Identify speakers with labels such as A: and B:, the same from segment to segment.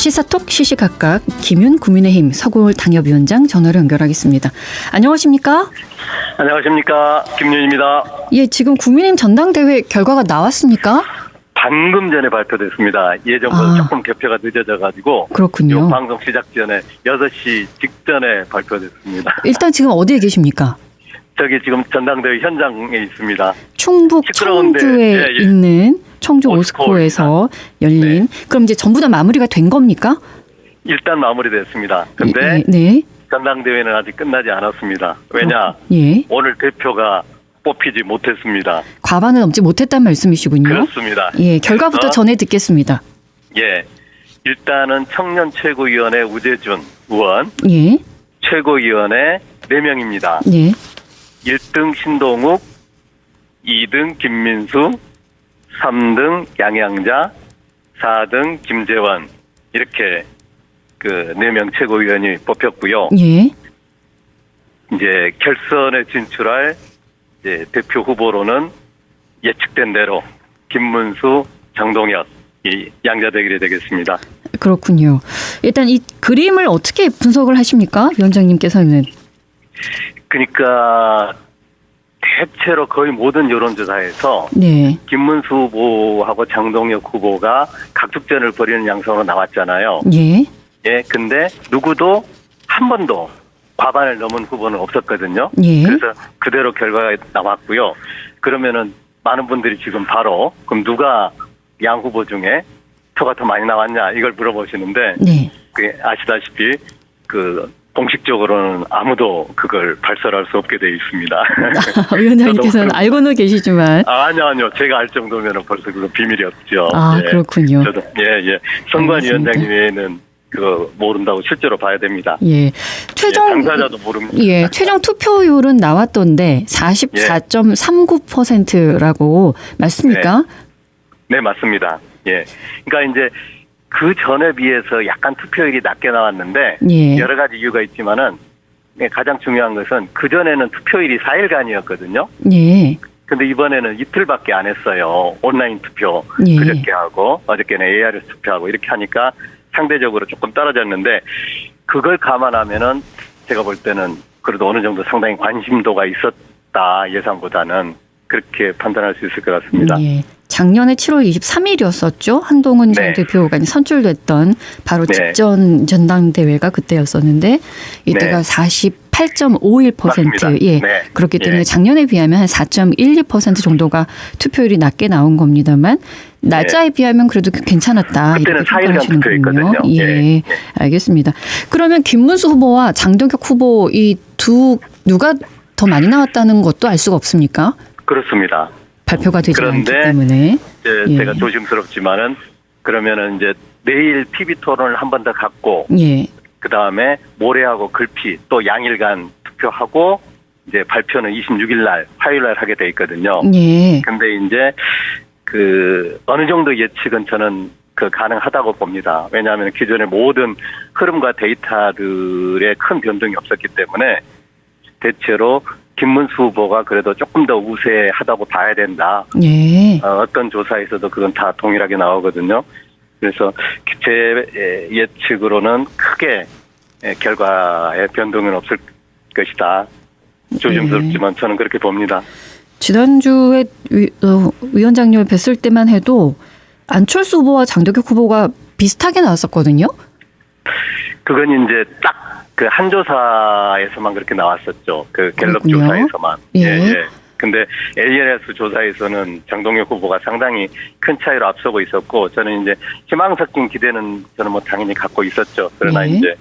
A: 시사톡 시시각각 김윤 국민의힘 서구울 당협위원장 전화로 연결하겠습니다. 안녕하십니까?
B: 안녕하십니까. 김윤입니다.
A: 예, 지금 국민의힘 전당대회 결과가 나왔습니까?
B: 방금 전에 발표됐습니다. 예전보다 조금 개표가 늦어져가지고.
A: 그렇군요.
B: 방송 시작 전에 6시 직전에 발표됐습니다.
A: 일단 지금 어디에 계십니까?
B: 저기 지금 전당대회 현장에 있습니다.
A: 충북
B: 시끄러운데,
A: 청주에 있는 청주 오스코에서 열린.
B: 네.
A: 그럼 이제 전부 다 마무리가 된 겁니까?
B: 일단 마무리됐습니다. 근데
A: 네.
B: 전당대회는 아직 끝나지 않았습니다. 왜냐?
A: 예.
B: 오늘 대표가 뽑히지 못했습니다.
A: 과반을 넘지 못했단 말씀이시군요.
B: 그렇습니다.
A: 예, 결과부터 전해 듣겠습니다.
B: 예. 일단은 청년 최고위원회 우재준 의원,
A: 예.
B: 최고위원회 4명입니다.
A: 예.
B: 1등 신동욱, 2등 김민수, 3등 양양자, 4등 김재원, 이렇게 그 4명 최고위원이 뽑혔고요.
A: 예.
B: 이제 결선에 진출할 이제 대표 후보로는 예측된 대로 김문수, 장동혁 이 양자 대결이 되겠습니다.
A: 그렇군요. 일단 이 그림을 어떻게 분석을 하십니까? 위원장님께서는.
B: 그러니까 대체로 거의 모든 여론조사에서
A: 네.
B: 김문수 후보하고 장동혁 후보가 각축전을 벌이는 양상으로 나왔잖아요.
A: 예.
B: 예, 근데 누구도 한 번도 과반을 넘은 후보는 없었거든요.
A: 예.
B: 그래서 그대로 결과가 나왔고요. 그러면은 많은 분들이 지금 바로 그럼 누가 양 후보 중에 표가 더 많이 나왔냐 이걸 물어보시는데
A: 네.
B: 아시다시피 그 공식적으로는 아무도 그걸 발설할 수 없게 돼 있습니다.
A: 위원장님께서는 알고는 계시지만.
B: 아니요. 제가 알 정도면 벌써 그거 비밀이었죠.
A: 아,
B: 예.
A: 그렇군요.
B: 저도, 예. 선관위원장님 외에는 그거 모른다고 실제로 봐야 됩니다.
A: 예. 최종.
B: 당사자도 모릅니다.
A: 예. 최종 투표율은 나왔던데 44.39%라고 맞습니까?
B: 네, 맞습니다. 예. 그러니까 이제 그 전에 비해서 약간 투표율이 낮게 나왔는데
A: 예.
B: 여러 가지 이유가 있지만은 가장 중요한 것은 그 전에는 투표일이 4일간이었거든요.
A: 예.
B: 근데 이번에는 이틀밖에 안 했어요. 온라인 투표
A: 예.
B: 그저께 하고 어저께는 ARS 투표하고 이렇게 하니까 상대적으로 조금 떨어졌는데 그걸 감안하면은 제가 볼 때는 그래도 어느 정도 상당히 관심도가 있었다 예상보다는 그렇게 판단할 수 있을 것 같습니다.
A: 예. 작년에 7월 23일이었었죠. 한동훈 전
B: 네.
A: 대표가 선출됐던 바로
B: 네.
A: 직전 전당대회가 그때였었는데 이때가
B: 네.
A: 48.51%.
B: 맞습니다.
A: 예.
B: 네.
A: 그렇기 때문에
B: 예.
A: 작년에 비하면 한 4.12% 정도가 투표율이 낮게 나온 겁니다만 날짜에 비하면 그래도 괜찮았다.
B: 그때는
A: 이렇게
B: 4일간
A: 평가하시는군요.
B: 투표했거든요.
A: 예.
B: 예.
A: 알겠습니다. 그러면 김문수 후보와 장동혁 후보 이 누가 더 많이 나왔다는 것도 알 수가 없습니까?
B: 그렇습니다.
A: 발표가 되지 않기
B: 그런데
A: 때문에. 예.
B: 제가 조심스럽지만은 그러면은 이제 내일 TV 토론을 한 번 더 갖고
A: 예.
B: 그 다음에 모레하고 글피 또 양일간 투표하고 이제 발표는 26일 날 화요일 날 하게 돼 있거든요.
A: 예.
B: 근데 이제 그 어느 정도 예측은 저는 그 가능하다고 봅니다. 왜냐하면 기존의 모든 흐름과 데이터들의 큰 변동이 없었기 때문에 대체로 김문수 후보가 그래도 조금 더 우세하다고 봐야 된다.
A: 예.
B: 어떤 조사에서도 그건 다 동일하게 나오거든요. 그래서 제 예측으로는 크게 결과에 변동은 없을 것이다. 조심스럽지만 저는 그렇게 봅니다.
A: 지난주에 위원장님을 뵀을 때만 해도 안철수 후보와 장동혁 후보가 비슷하게 나왔었거든요.
B: 그건 이제 딱 그 한 조사에서만 그렇게 나왔었죠. 그 갤럽
A: 그렇군요.
B: 조사에서만.
A: 예.
B: 근데 ALS 조사에서는 장동혁 후보가 상당히 큰 차이로 앞서고 있었고 저는 이제 희망 섞인 기대는 저는 뭐 당연히 갖고 있었죠. 그러나
A: 예.
B: 이제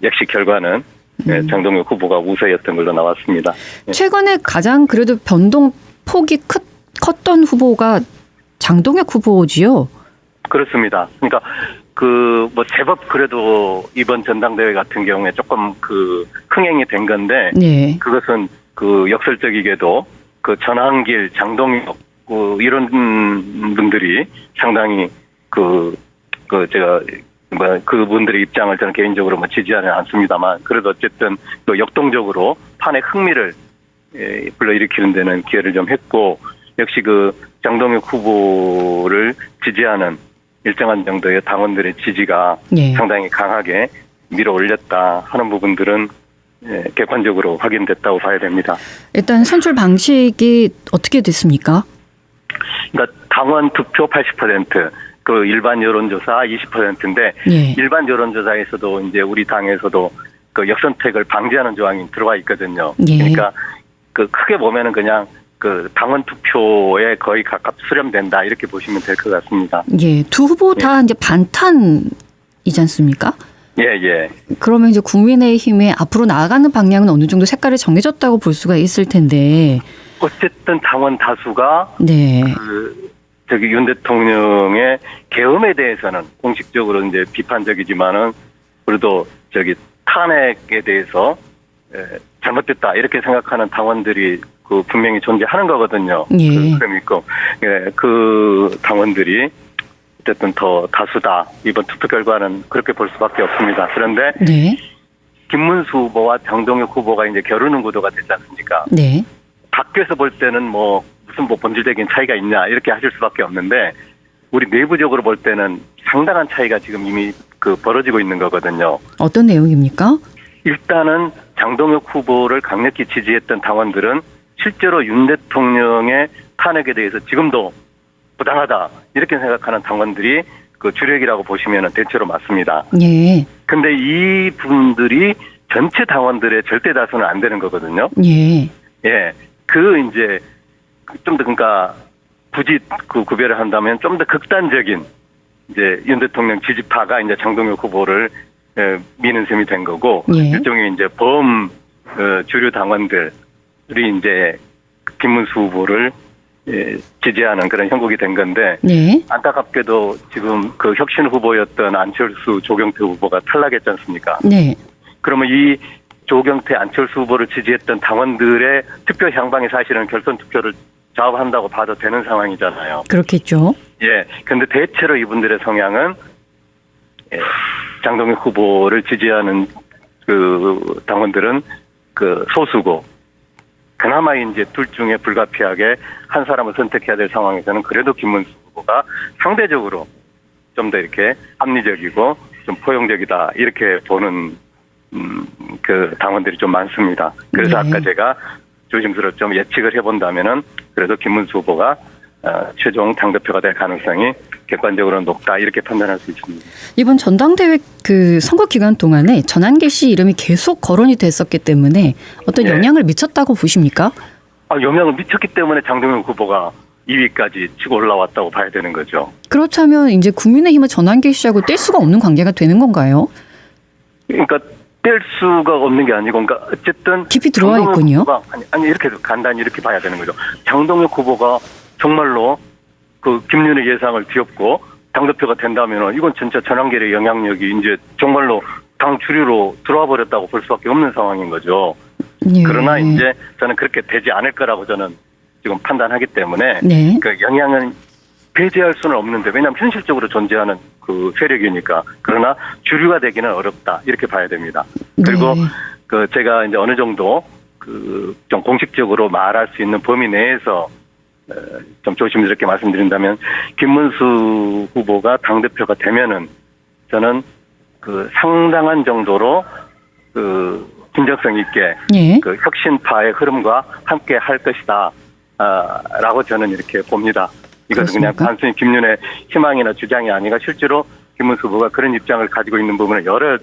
B: 역시 결과는 장동혁 후보가 우세였던 걸로 나왔습니다. 예.
A: 최근에 가장 그래도 변동 폭이 컸던 후보가 장동혁 후보지요.
B: 그렇습니다. 그러니까 그 뭐 제법 그래도 이번 전당대회 같은 경우에 조금 그 흥행이 된 건데
A: 네.
B: 그것은 그 역설적이게도 그 전한길, 장동혁 이런 분들이 상당히 제가 뭐 그분들의 입장을 저는 개인적으로 뭐 지지하지 않습니다만 그래도 어쨌든 그 역동적으로 판에 흥미를 불러일으키는 데는 기여를 좀 했고 역시 그 장동혁 후보를 지지하는 일정한 정도의 당원들의 지지가
A: 예.
B: 상당히 강하게 밀어올렸다 하는 부분들은 객관적으로 확인됐다고 봐야 됩니다.
A: 일단 선출 방식이 어떻게 됐습니까?
B: 그러니까 당원 투표 80%, 그 일반 여론조사 20%인데
A: 예.
B: 일반 여론조사에서도 이제 우리 당에서도 그 역선택을 방지하는 조항이 들어와 있거든요.
A: 예.
B: 그러니까 그 크게 보면은 그냥 그 당원 투표에 거의 수렴된다 이렇게 보시면 될 것 같습니다.
A: 예. 두 후보 다 이제 반탄이지 않습니까?
B: 예.
A: 그러면 이제 국민의힘의 앞으로 나아가는 방향은 어느 정도 색깔이 정해졌다고 볼 수가 있을 텐데.
B: 어쨌든 당원 다수가
A: 네.
B: 윤 대통령의 계엄에 대해서는 공식적으로 이제 비판적이지만은 그래도 탄핵에 대해서 잘못됐다 이렇게 생각하는 당원들이 그 분명히 존재하는 거거든요.
A: 예.
B: 그럼 있고 그 당원들이 어쨌든 더 다수다. 이번 투표 결과는 그렇게 볼 수밖에 없습니다. 그런데
A: 네.
B: 김문수 후보와 장동혁 후보가 이제 겨루는 구도가 되지 않습니까?
A: 네.
B: 밖에서 볼 때는 무슨 본질적인 차이가 있냐 이렇게 하실 수밖에 없는데 우리 내부적으로 볼 때는 상당한 차이가 지금 이미 벌어지고 있는 거거든요.
A: 어떤 내용입니까?
B: 일단은 장동혁 후보를 강력히 지지했던 당원들은 실제로 윤 대통령의 탄핵에 대해서 지금도 부당하다 이렇게 생각하는 당원들이 그 주력이라고 보시면 대체로 맞습니다.
A: 예.
B: 근데 이 분들이 전체 당원들의 절대 다수는 안 되는 거거든요.
A: 예.
B: 예. 이제 좀 더 그러니까 굳이 구별을 한다면 좀 더 극단적인 이제 윤 대통령 지지파가 이제 장동혁 후보를 미는 셈이 된 거고
A: 예.
B: 일종의 이제 주류 당원들이 이제 김문수 후보를 지지하는 그런 형국이 된 건데
A: 네.
B: 안타깝게도 지금 그 혁신 후보였던 안철수 조경태 후보가 탈락했지 않습니까?
A: 네.
B: 그러면 이 조경태 안철수 후보를 지지했던 당원들의 투표 향방이 사실은 결선 투표를 좌우한다고 봐도 되는 상황이잖아요.
A: 그렇겠죠.
B: 예. 근데 대체로 이분들의 성향은 장동혁 후보를 지지하는 그 당원들은 그 소수고 그나마 이제 둘 중에 불가피하게 한 사람을 선택해야 될 상황에서는 그래도 김문수 후보가 상대적으로 좀 더 이렇게 합리적이고 좀 포용적이다 이렇게 보는 그 당원들이 좀 많습니다. 그래서
A: 네.
B: 아까 제가 조심스럽게 좀 예측을 해본다면은 그래도 김문수 후보가 최종 당대표가 될 가능성이 객관적으로 높다 이렇게 판단할 수 있습니다.
A: 이번 전당대회 그 선거 기간 동안에 전한계 씨 이름이 계속 거론이 됐었기 때문에 어떤
B: 네.
A: 영향을 미쳤다고 보십니까?
B: 영향을 미쳤기 때문에 장동혁 후보가 2위까지 치고 올라왔다고 봐야 되는 거죠.
A: 그렇다면 이제 국민의힘은 전한계 씨하고 뗄 수가 없는 관계가 되는 건가요?
B: 그러니까 뗄 수가 없는 게 아니고, 그러니까 어쨌든
A: 깊이 들어와 있군요.
B: 후보가, 아니 이렇게 간단히 이렇게 봐야 되는 거죠. 장동혁 후보가 정말로 그 김윤의 예상을 뒤엎고 당대표가 된다면 이건 진짜 전한계의 영향력이 이제 정말로 당 주류로 들어와 버렸다고 볼 수밖에 없는 상황인 거죠.
A: 예.
B: 그러나 이제 저는 그렇게 되지 않을 거라고 저는 지금 판단하기 때문에
A: 네.
B: 그 영향은 배제할 수는 없는데 왜냐하면 현실적으로 존재하는 그 세력이니까 그러나 주류가 되기는 어렵다 이렇게 봐야 됩니다. 그리고
A: 네.
B: 그 제가 이제 어느 정도 그 좀 공식적으로 말할 수 있는 범위 내에서 좀 조심스럽게 말씀드린다면 김문수 후보가 당대표가 되면은 저는 그 상당한 정도로 그 진정성 있게
A: 예.
B: 그 혁신파의 흐름과 함께 할 것이다 라고 저는 이렇게 봅니다. 이것은 그냥
A: 그렇습니까?
B: 단순히 김윤의 희망이나 주장이 아니라 실제로 김문수 후보가 그런 입장을 가지고 있는 부분을 여러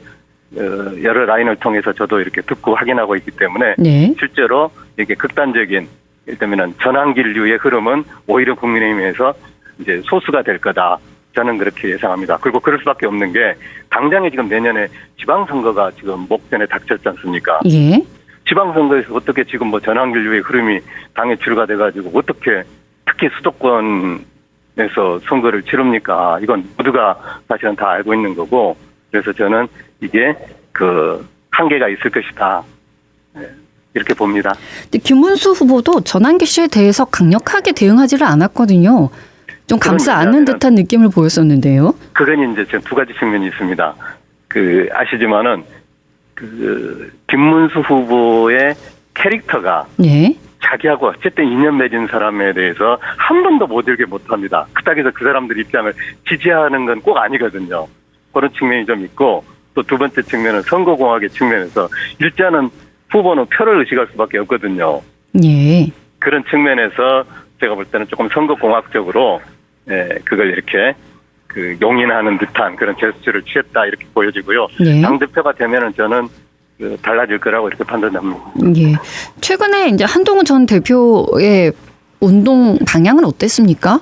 B: 라인을 통해서 저도 이렇게 듣고 확인하고 있기 때문에
A: 네.
B: 실제로 이렇게 극단적인 일단은 전환길류의 흐름은 오히려 국민의힘에서 이제 소수가 될 거다. 저는 그렇게 예상합니다. 그리고 그럴 수밖에 없는 게 당장에 지금 내년에 지방선거가 지금 목전에 닥쳤지 않습니까?
A: 예.
B: 지방선거에서 어떻게 지금 전환길류의 흐름이 당에 주류가 돼가지고 어떻게 특히 수도권에서 선거를 치릅니까? 이건 모두가 사실은 다 알고 있는 거고 그래서 저는 이게 그 한계가 있을 것이다. 이렇게 봅니다.
A: 근데 김문수 후보도 전한계 씨에 대해서 강력하게 대응하지를 않았거든요. 좀 감싸 안는 듯한 느낌을 보였었는데요.
B: 그건 이제 두 가지 측면이 있습니다. 아시지만은 김문수 후보의 캐릭터가
A: 네.
B: 자기하고 어쨌든 인연 맺은 사람에 대해서 한 번도 모들게 못합니다. 그닥에서 그 사람들 입장을 지지하는 건 꼭 아니거든요. 그런 측면이 좀 있고, 또 두 번째 측면은 선거공학의 측면에서 일자는 후보는 표를 의식할 수밖에 없거든요.
A: 예.
B: 그런 측면에서 제가 볼 때는 조금 선거공학적으로 그걸 이렇게 용인하는 듯한 그런 제스처를 취했다 이렇게 보여지고요.
A: 예.
B: 당대표가 되면은 저는 달라질 거라고 이렇게 판단합니다.
A: 예. 최근에 이제 한동훈 전 대표의 운동 방향은 어땠습니까?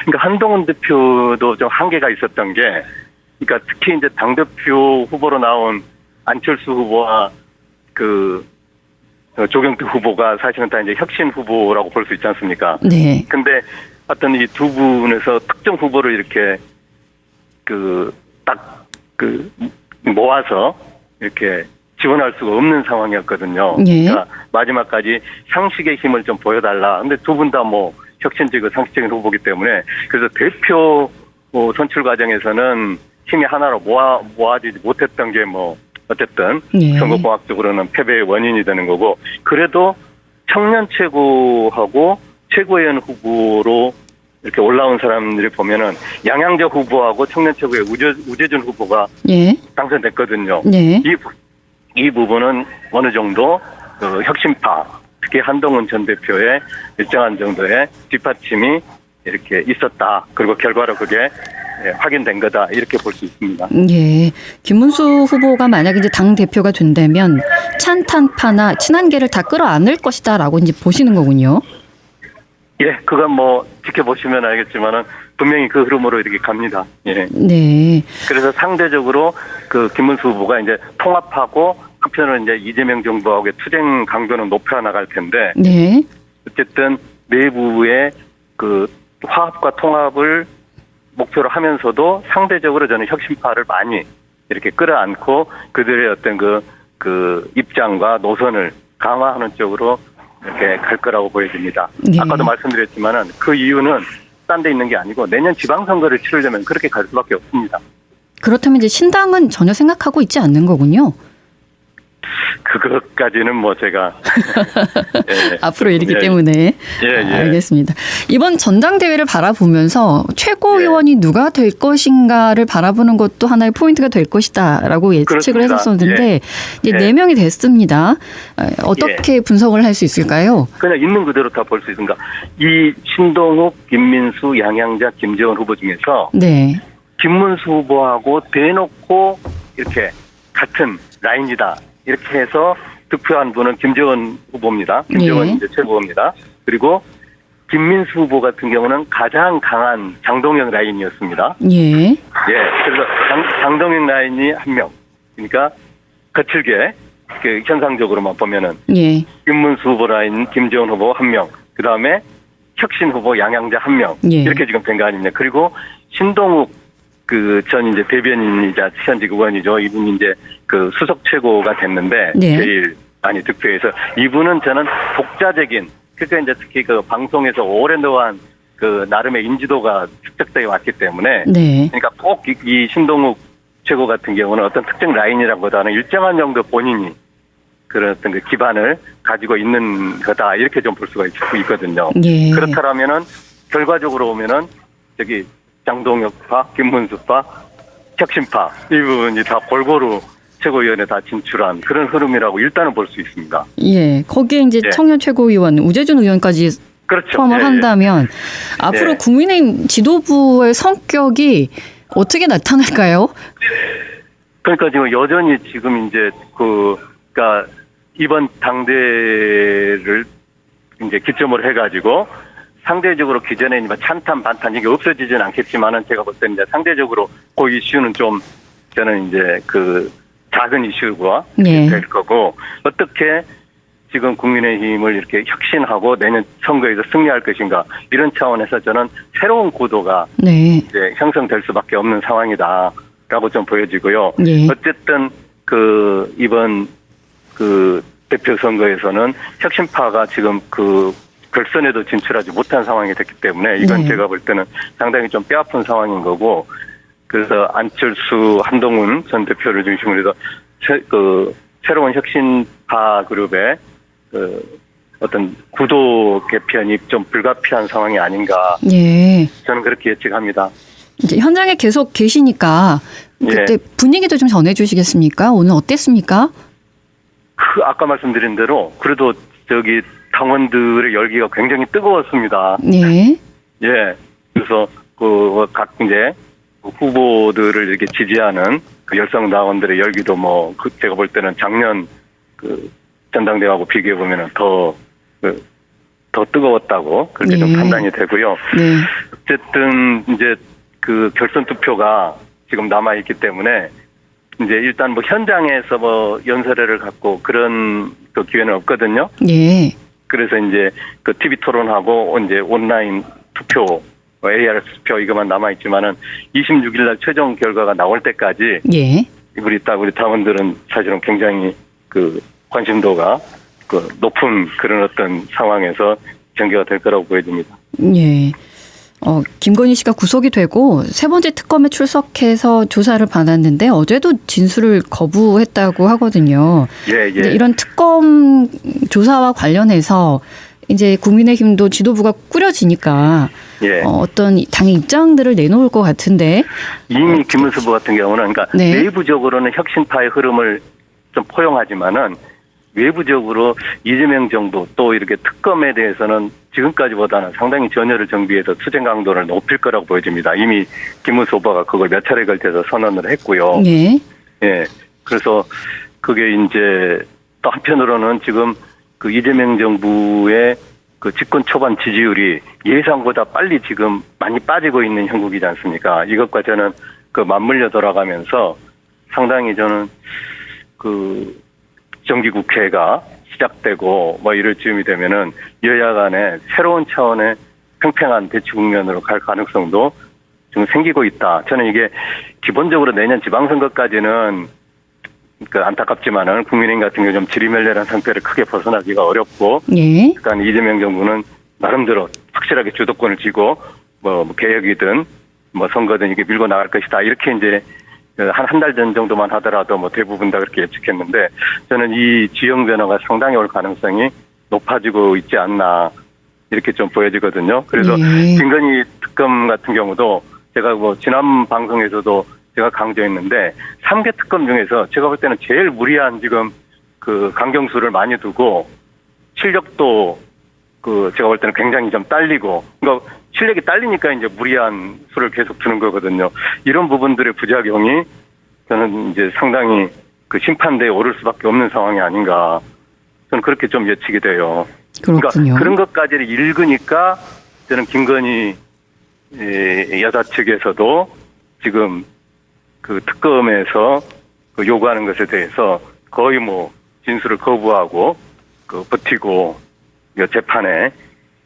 B: 그러니까 한동훈 대표도 좀 한계가 있었던 게, 그러니까 특히 이제 당대표 후보로 나온 안철수 후보와 조경태 후보가 사실은 다 이제 혁신 후보라고 볼 수 있지 않습니까?
A: 네.
B: 근데 어떤 이 두 분에서 특정 후보를 이렇게 모아서 이렇게 지원할 수가 없는 상황이었거든요.
A: 예.
B: 그러니까 마지막까지 상식의 힘을 좀 보여달라. 근데 두 분 다 뭐 혁신적이고 상식적인 후보기 때문에, 그래서 대표 선출 과정에서는 힘이 하나로 모아지지 못했던 게 어쨌든
A: 예.
B: 선거공학적으로는 패배의 원인이 되는 거고, 그래도 청년 최고하고 최고위원 후보로 이렇게 올라온 사람들이 보면은 양양자 후보하고 청년 최고의 우재준 후보가
A: 예.
B: 당선됐거든요.
A: 네.
B: 이 부분은 어느 정도 혁신파, 특히 한동훈 전 대표의 일정한 정도의 뒷받침이 이렇게 있었다. 그리고 결과로 그게 확인된 거다. 이렇게 볼 수 있습니다.
A: 예. 김문수 후보가 만약 이제 당 대표가 된다면 찬탄파나 친한계를 다 끌어안을 것이다라고 이제 보시는 거군요.
B: 예, 그건 지켜보시면 알겠지만은 분명히 그 흐름으로 이렇게 갑니다. 예.
A: 네.
B: 그래서 상대적으로 김문수 후보가 이제 통합하고 한편으로는 이제 이재명 정부하고의 투쟁 강도는 높여 나갈 텐데,
A: 네.
B: 어쨌든 내부의 화합과 통합을 목표로 하면서도 상대적으로 저는 혁신파를 많이 이렇게 끌어안고 그들의 어떤 입장과 노선을 강화하는 쪽으로 이렇게 갈 거라고 보여집니다.
A: 네.
B: 아까도 말씀드렸지만은 그 이유는 딴 데 있는 게 아니고 내년 지방선거를 치르려면 그렇게 갈 수밖에 없습니다.
A: 그렇다면 이제 신당은 전혀 생각하고 있지 않는 거군요.
B: 그것까지는 제가 예.
A: 앞으로 일이기
B: 예.
A: 때문에.
B: 예.
A: 알겠습니다. 이번 전당대회를 바라보면서 최고위원이 누가 될 것인가를 바라보는 것도 하나의 포인트가 될 것이다라고 예측을
B: 그렇습니다.
A: 했었는데 이제
B: 예.
A: 4명이 됐습니다. 어떻게 분석을 할 수 있을까요?
B: 그냥 있는 그대로 다 볼 수 있습니다. 이 신동욱, 김민수, 양양자, 김재원 후보 중에서
A: 네.
B: 김문수 후보하고 대놓고 이렇게 같은 라인이다. 이렇게 해서 득표한 분은 김재원 후보입니다. 김재원
A: 예.
B: 이제 최고입니다. 그리고 김민수 후보 같은 경우는 가장 강한 장동영 라인이었습니다.
A: 예.
B: 그래서 장동영 라인이 한 명. 그러니까 거칠게 현상적으로만 보면은
A: 예.
B: 김문수 후보 라인 김재원 후보 한 명. 그 다음에 혁신 후보 양양자 한 명.
A: 예.
B: 이렇게 지금 된 거 아닙니까? 그리고 신동욱 전 이제 대변인이자 현직 의원이죠. 이분이 이제 수석 최고가 됐는데
A: 네.
B: 제일 많이 득표해서 이분은 저는 독자적인, 그러니까 이제 특히 방송에서 오랜동안 나름의 인지도가 축적되어 왔기 때문에
A: 네.
B: 그러니까 꼭 이 신동욱 최고 같은 경우는 어떤 특정 라인이라기보다는 일정한 정도 본인이 그런 어떤 기반을 가지고 있는 거다 이렇게 좀 볼 수가 있거든요.
A: 예.
B: 그렇다면은 결과적으로 보면은 장동혁파, 김문수파, 혁신파 이 부분이 다 골고루 최고위원회 다 진출한 그런 흐름이라고 일단은 볼 수 있습니다.
A: 예. 거기에 이제
B: 예.
A: 청년 최고위원 우재준 의원까지
B: 그렇죠.
A: 포함을 한다면 앞으로
B: 예.
A: 국민의힘 지도부의 성격이 어떻게 나타날까요?
B: 그러니까 지금 여전히 지금 이제 그러니까 이번 당대를 이제 기점으로 해가지고 상대적으로 기존에 찬탄 반탄 이게 없어지지는 않겠지만은 제가 볼 때는 이제 상대적으로 그 이슈는 좀 저는 이제 작은 이슈가
A: 네.
B: 될 거고, 어떻게 지금 국민의힘을 이렇게 혁신하고 내년 선거에서 승리할 것인가 이런 차원에서 저는 새로운 구도가
A: 네.
B: 이제 형성될 수밖에 없는 상황이다라고 좀 보여지고요.
A: 예.
B: 어쨌든 이번 대표 선거에서는 혁신파가 지금 결선에도 진출하지 못한 상황이 됐기 때문에 이건
A: 네.
B: 제가 볼 때는 상당히 좀 뼈아픈 상황인 거고, 그래서 안철수, 한동훈 전 대표를 중심으로 해서 새로운 혁신파 그룹의 어떤 구도 개편이 좀 불가피한 상황이 아닌가
A: 예.
B: 저는 그렇게 예측합니다.
A: 이제 현장에 계속 계시니까 그때
B: 예.
A: 분위기도 좀 전해주시겠습니까? 오늘 어땠습니까?
B: 아까 말씀드린 대로 그래도 저기 당원들의 열기가 굉장히 뜨거웠습니다.
A: 예.
B: 예. 그래서 각 이제 후보들을 이렇게 지지하는 그 열성 당원들의 열기도 제가 볼 때는 작년 전당대회하고 비교해 보면은 더 뜨거웠다고 그렇게 좀
A: 네.
B: 판단이 되고요.
A: 네.
B: 어쨌든 이제 그 결선 투표가 지금 남아 있기 때문에 이제 일단 현장에서 연설회를 갖고 그런 그 기회는 없거든요.
A: 예.
B: 그래서 이제 그 TV 토론하고 이제 온라인 투표, AR 투표 이것만 남아 있지만은 26일 날 최종 결과가 나올 때까지
A: 예.
B: 우리 당원들은 사실은 굉장히 그 관심도가 그 높은 그런 어떤 상황에서 전개가 될 거라고 보여집니다.
A: 예. 김건희 씨가 구속이 되고 세 번째 특검에 출석해서 조사를 받았는데 어제도 진술을 거부했다고 하거든요.
B: 예, 예.
A: 이제 이런 특검 조사와 관련해서 이제 국민의힘도 지도부가 꾸려지니까
B: 예.
A: 어떤 당의 입장들을 내놓을 것 같은데
B: 이미 김문수 후보 같은 경우는 그러니까
A: 네.
B: 내부적으로는 혁신파의 흐름을 좀 포용하지만은 외부적으로 이재명 정부 또 이렇게 특검에 대해서는 지금까지보다는 상당히 전열을 정비해서 투쟁 강도를 높일 거라고 보여집니다. 이미 김문수 후보가 그걸 몇 차례 걸쳐서 선언을 했고요.
A: 예.
B: 예. 그래서 그게 이제 또 한편으로는 지금 그 이재명 정부의 그 집권 초반 지지율이 예상보다 빨리 지금 많이 빠지고 있는 형국이지 않습니까? 이것과 저는 그 맞물려 돌아가면서 상당히 저는 그 정기국회가 시작되고 이럴 즈음이 되면은 여야 간에 새로운 차원의 팽팽한 대치 국면으로 갈 가능성도 좀 생기고 있다. 저는 이게 기본적으로 내년 지방선거까지는 그 안타깝지만은 국민의힘 같은 경우 좀 지리멸렬한 상태를 크게 벗어나기가 어렵고,
A: 예.
B: 일단 이재명 정부는 나름대로 확실하게 주도권을 쥐고 개혁이든 선거든 이게 밀고 나갈 것이다. 이렇게 이제 한 달 전 정도만 하더라도 대부분 다 그렇게 예측했는데 저는 이 지형 변화가 상당히 올 가능성이 높아지고 있지 않나 이렇게 좀 보여지거든요. 그래서
A: 예.
B: 김건희 특검 같은 경우도 제가 지난 방송에서도 제가 강조했는데 3개 특검 중에서 제가 볼 때는 제일 무리한 지금 그 강경수를 많이 두고 실력도 제가 볼 때는 굉장히 좀 딸리고 그러니까 실력이 딸리니까 이제 무리한 수를 계속 두는 거거든요. 이런 부분들의 부작용이 저는 이제 상당히 그 심판대에 오를 수밖에 없는 상황이 아닌가. 저는 그렇게 좀 예측이 돼요.
A: 그렇군요.
B: 그러니까 그런 것까지를 읽으니까 저는 김건희 여사 측에서도 지금 그 특검에서 그 요구하는 것에 대해서 거의 진술을 거부하고 버티고 재판에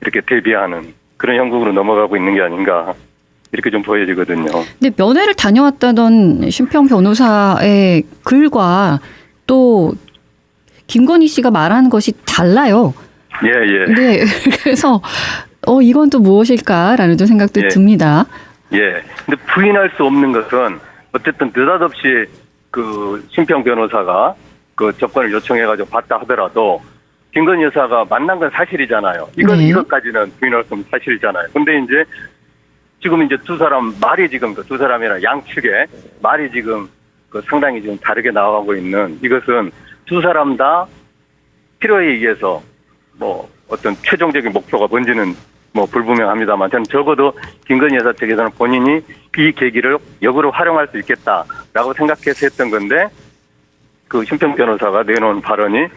B: 이렇게 대비하는 그런 형국으로 넘어가고 있는 게 아닌가 이렇게 좀 보여지거든요.
A: 근데 면회를 다녀왔다던 심평 변호사의 글과 또 김건희 씨가 말하는 것이 달라요.
B: 예, 예.
A: 네. 그래서 이건 또 무엇일까라는 좀 생각도
B: 예.
A: 듭니다.
B: 예. 근데 부인할 수 없는 것은 어쨌든 느닷없이 그 심평 변호사가 그 접견을 요청해가지고 봤다 하더라도 김건희 여사가 만난 건 사실이잖아요.
A: 네.
B: 이것까지는 부인할 수 없는 사실이잖아요. 근데 이제 지금 이제 두 사람 말이 지금 두 사람이나 양측의 말이 지금 상당히 지금 다르게 나가고 있는 이것은 두 사람 다 필요에 의해서 어떤 최종적인 목표가 뭔지는 불분명합니다만 저는 적어도 김건희 여사 측에서는 본인이 이 계기를 역으로 활용할 수 있겠다라고 생각해서 했던 건데 그 심평 변호사가 내놓은 발언이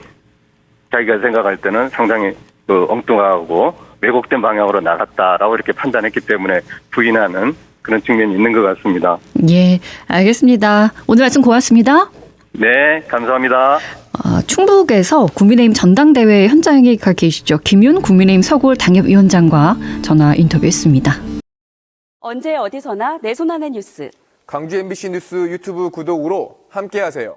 B: 자기가 생각할 때는 상당히 엉뚱하고 왜곡된 방향으로 나갔다라고 이렇게 판단했기 때문에 부인하는 그런 측면이 있는 것 같습니다.
A: 예, 알겠습니다. 오늘 말씀 고맙습니다.
B: 네, 감사합니다.
A: 충북에서 국민의힘 전당대회 현장에 가 계시죠. 김윤 국민의힘 서구울 당협위원장과 전화 인터뷰했습니다.
C: 언제 어디서나 내 손 안의 뉴스.
D: 광주 MBC 뉴스 유튜브 구독으로 함께하세요.